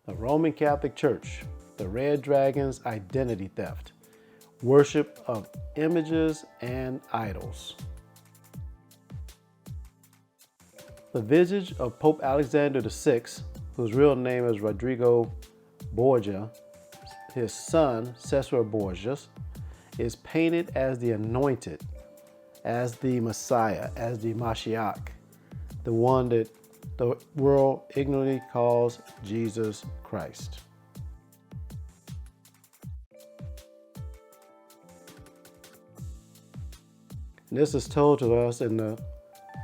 the Roman Catholic Church, the Red Dragon's identity theft, worship of images and idols. The visage of Pope Alexander VI, whose real name is Rodrigo Borgia, his son, Cesare Borgia, is painted as the Anointed, as the Messiah, as the Mashiach, the one that the world ignorantly calls Jesus Christ. And this is told to us in the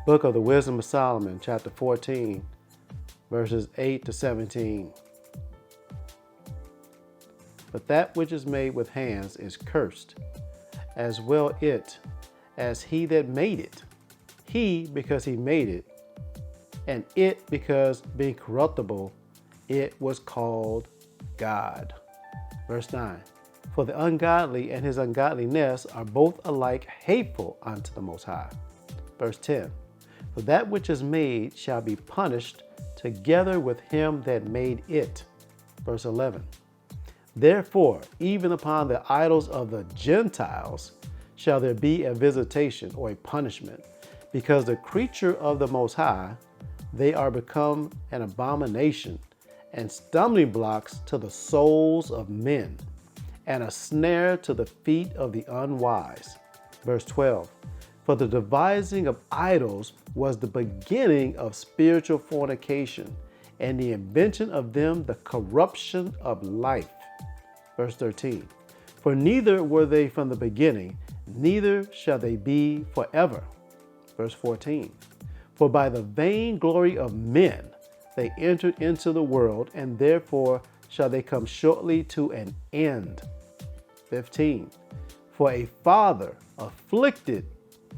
book of the Wisdom of Solomon, chapter 14, verses 8 to 17. But that which is made with hands is cursed, as well it as he that made it. He, because he made it, and it, because being corruptible, it was called God. Verse 9. For the ungodly and his ungodliness are both alike hateful unto the Most High. Verse 10. For that which is made shall be punished together with him that made it. Verse 11. Therefore, even upon the idols of the Gentiles shall there be a visitation or a punishment, because the creature of the Most High, they are become an abomination and stumbling blocks to the souls of men, and a snare to the feet of the unwise. Verse 12. For the devising of idols was the beginning of spiritual fornication, and the invention of them the corruption of life. Verse 13. For neither were they from the beginning, neither shall they be forever. Verse 14. For by the vain glory of men they entered into the world, and therefore shall they come shortly to an end. 15. For a father afflicted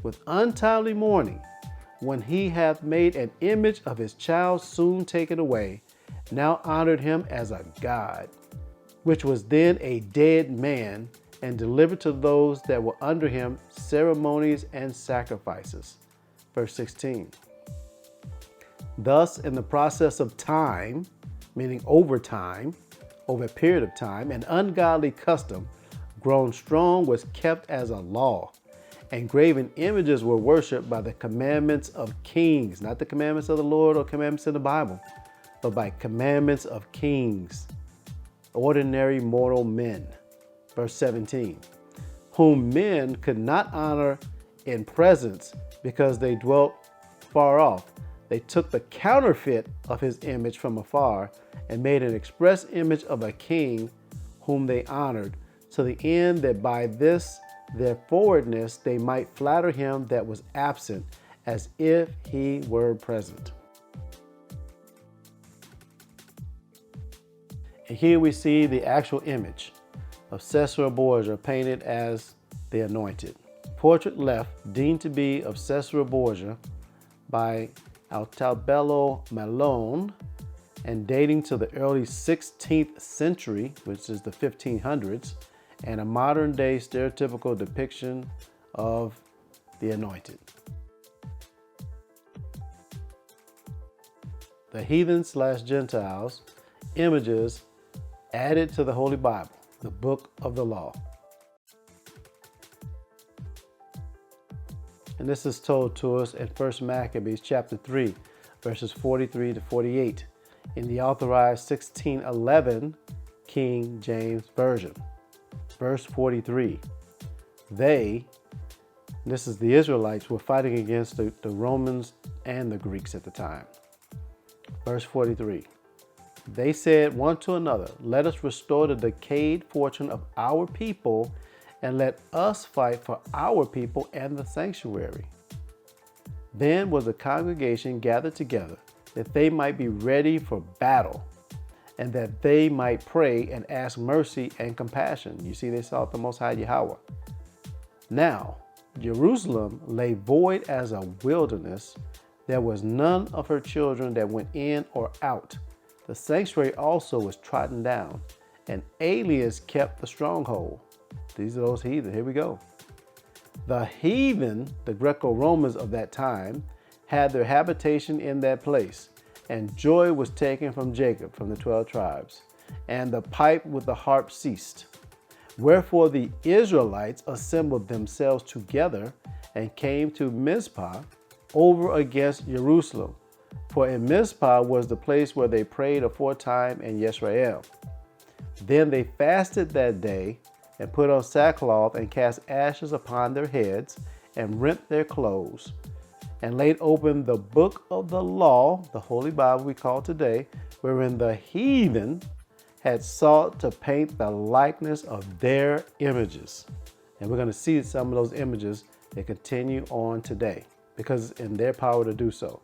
with untimely mourning, when he hath made an image of his child soon taken away, now honored him as a god, which was then a dead man, and delivered to those that were under him ceremonies and sacrifices. Verse 16. Thus, in the process of time, meaning over time, over a period of time, an ungodly custom grown strong was kept as a law, and graven images were worshipped by the commandments of kings, not the commandments of the Lord or commandments in the Bible, but by commandments of kings, ordinary mortal men. Verse 17, whom men could not honor in presence because they dwelt far off. They took the counterfeit of his image from afar and made an express image of a king whom they honored, to the end that by this their forwardness they might flatter him that was absent, as if he were present. And here we see the actual image of Cesare Borgia painted as the Anointed. Portrait left, deemed to be of Cesare Borgia by Altabello Malone, and dating to the early 16th century, which is the 1500s, and a modern day stereotypical depiction of the Anointed. The heathen/Gentiles images added to the Holy Bible, the book of the law. And this is told to us in 1 Maccabees chapter 3, verses 43 to 48, in the authorized 1611 King James Version. Verse 43, they, this is the Israelites, were fighting against the Romans and the Greeks at the time. Verse 43, they said one to another, let us restore the decayed fortune of our people, and let us fight for our people and the sanctuary. Then was the congregation gathered together, that they might be ready for battle, and that they might pray and ask mercy and compassion. You see, they sought the Most High Yahweh. Now, Jerusalem lay void as a wilderness. There was none of her children that went in or out. The sanctuary also was trodden down, and aliens kept the stronghold. These are those heathen. Here we go. The heathen, the Greco-Romans of that time, had their habitation in that place, And joy was taken from Jacob, from the 12 tribes, and the pipe with the harp ceased. Wherefore the Israelites assembled themselves together and came to Mizpah over against Jerusalem. For in Mizpah was the place where they prayed aforetime in Yisrael. Then they fasted that day and put on sackcloth and cast ashes upon their heads and rent their clothes and laid open the book of the law, the Holy Bible we call today, wherein the heathen had sought to paint the likeness of their images. And we're going to see some of those images that continue on today because it's in their power to do so.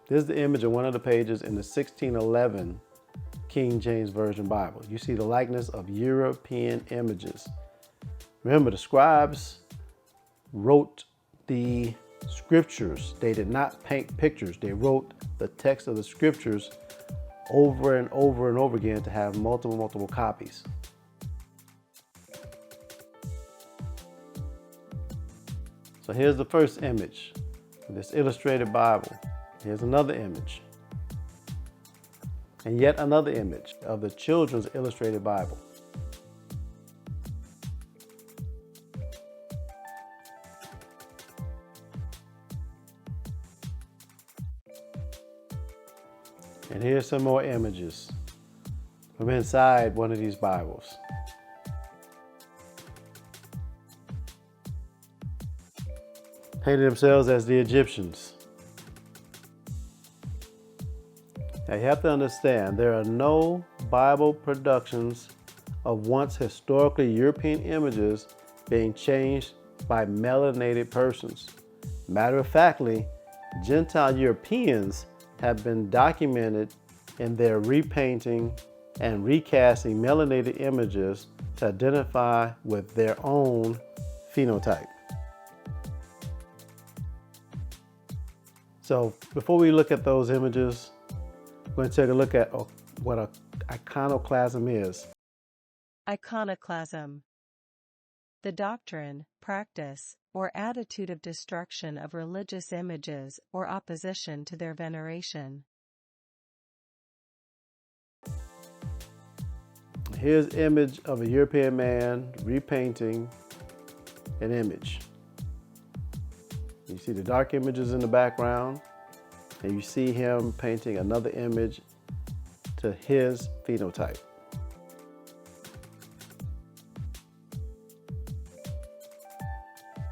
This is the image of one of the pages in the 1611 King James Version Bible. You see the likeness of European images. Remember, the scribes wrote the scriptures. They did not paint pictures. They wrote the text of the scriptures over and over and over again to have multiple copies. So here's the first image of this illustrated Bible. Here's another image. And yet another image of the Children's Illustrated Bible. And here's some more images from inside one of these Bibles. Painted themselves as the Egyptians. Now you have to understand, there are no Bible productions of once historically European images being changed by melanated persons. Matter of factly, Gentile Europeans have been documented in their repainting and recasting melanated images to identify with their own phenotype. So before we look at those images, we're going to take a look at what an iconoclasm is. Iconoclasm. The doctrine, practice, or attitude of destruction of religious images or opposition to their veneration. Here's an image of a European man repainting an image. You see the dark images in the background, and you see him painting another image to his phenotype.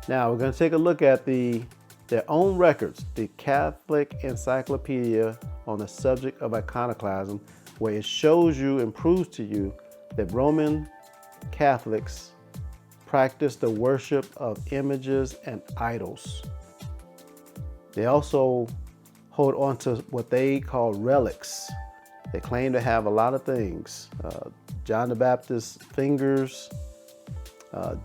Now we're going to take a look at their own records, the Catholic Encyclopedia on the subject of iconoclasm, where it shows you and proves to you that Roman Catholics practice the worship of images and idols. They also hold on to what they call relics. They claim to have a lot of things. John the Baptist's fingers,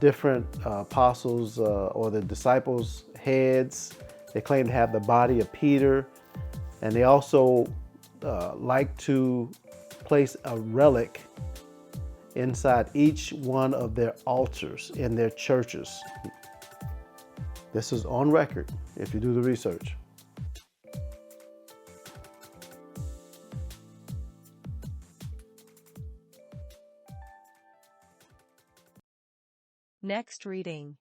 different apostles or the disciples' heads. They claim to have the body of Peter. And they also like to place a relic inside each one of their altars in their churches. This is on record if you do the research. Next reading.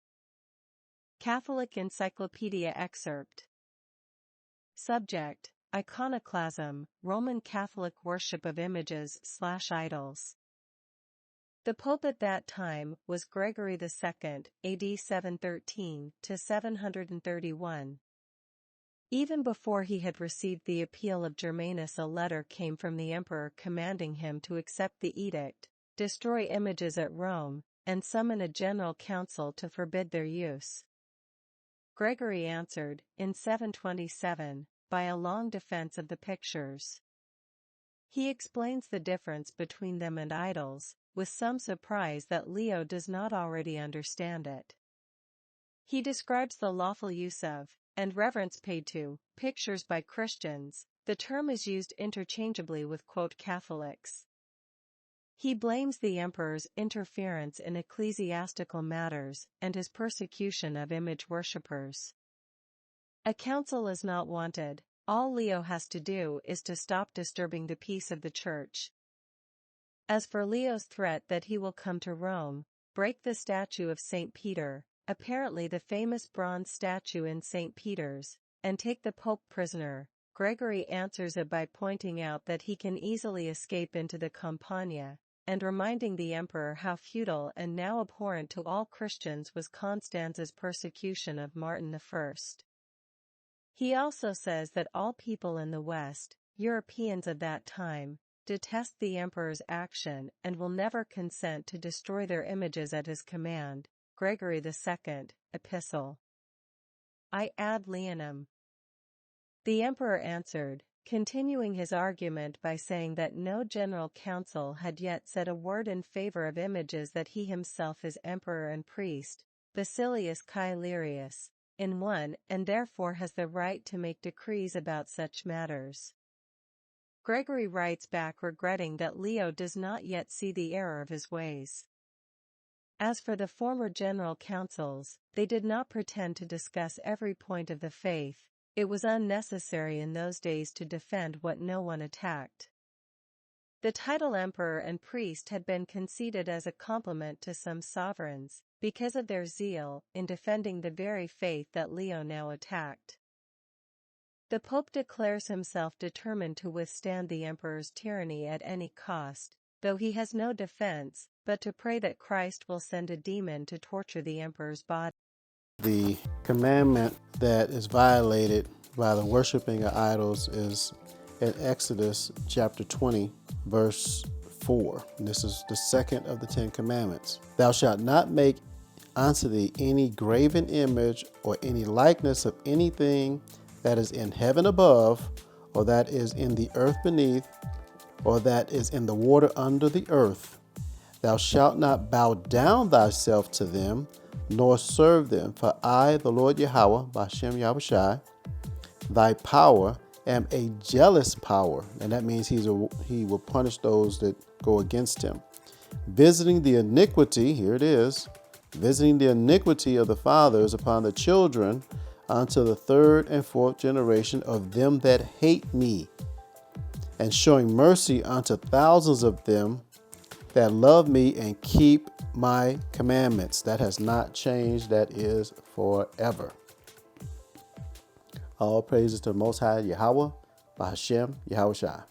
Catholic Encyclopedia excerpt. Subject: Iconoclasm, Roman Catholic worship of images/idols. The Pope at that time was Gregory II, AD 713 to 731. Even before he had received the appeal of Germanus, a letter came from the emperor commanding him to accept the edict, destroy images at Rome, and summon a general council to forbid their use. Gregory answered, in 727, by a long defense of the pictures. He explains the difference between them and idols, with some surprise that Leo does not already understand it. He describes the lawful use of, and reverence paid to, pictures by Christians. The term is used interchangeably with Catholics. He blames the emperor's interference in ecclesiastical matters and his persecution of image worshippers. A council is not wanted. All Leo has to do is to stop disturbing the peace of the church. As for Leo's threat that he will come to Rome, break the statue of St. Peter, apparently the famous bronze statue in St. Peter's, and take the Pope prisoner, Gregory answers it by pointing out that he can easily escape into the Campania, and reminding the emperor how futile and now abhorrent to all Christians was Constance's persecution of Martin I. He also says that all people in the West, Europeans of that time, detest the emperor's action and will never consent to destroy their images at his command. Gregory II, Epistle. I ad Leonum. The emperor answered, continuing his argument by saying that no general council had yet said a word in favor of images, that he himself is emperor and priest, Basilius Caelirius, in one, and therefore has the right to make decrees about such matters. Gregory writes back regretting that Leo does not yet see the error of his ways. As for the former general councils, they did not pretend to discuss every point of the faith. It was unnecessary in those days to defend what no one attacked. The title emperor and priest had been conceded as a compliment to some sovereigns, because of their zeal in defending the very faith that Leo now attacked. The Pope declares himself determined to withstand the emperor's tyranny at any cost, though he has no defense, but to pray that Christ will send a demon to torture the emperor's body. The commandment that is violated by the worshiping of idols is in Exodus chapter 20, verse 4. And this is the second of the 10 commandments. Thou shalt not make unto thee any graven image or any likeness of anything that is in heaven above, or that is in the earth beneath, or that is in the water under the earth. Thou shalt not bow down thyself to them, nor serve them. For I, the Lord Yahweh, B'Shem Yahushai, thy power, am a jealous power. And that means he will punish those that go against him. Visiting the iniquity, here it is, visiting the iniquity of the fathers upon the children unto the third and fourth generation of them that hate me, and showing mercy unto thousands of them that love me and keep my commandments. That has not changed. That is forever. All praises to the Most High Yahweh, B'Shem Yahushai.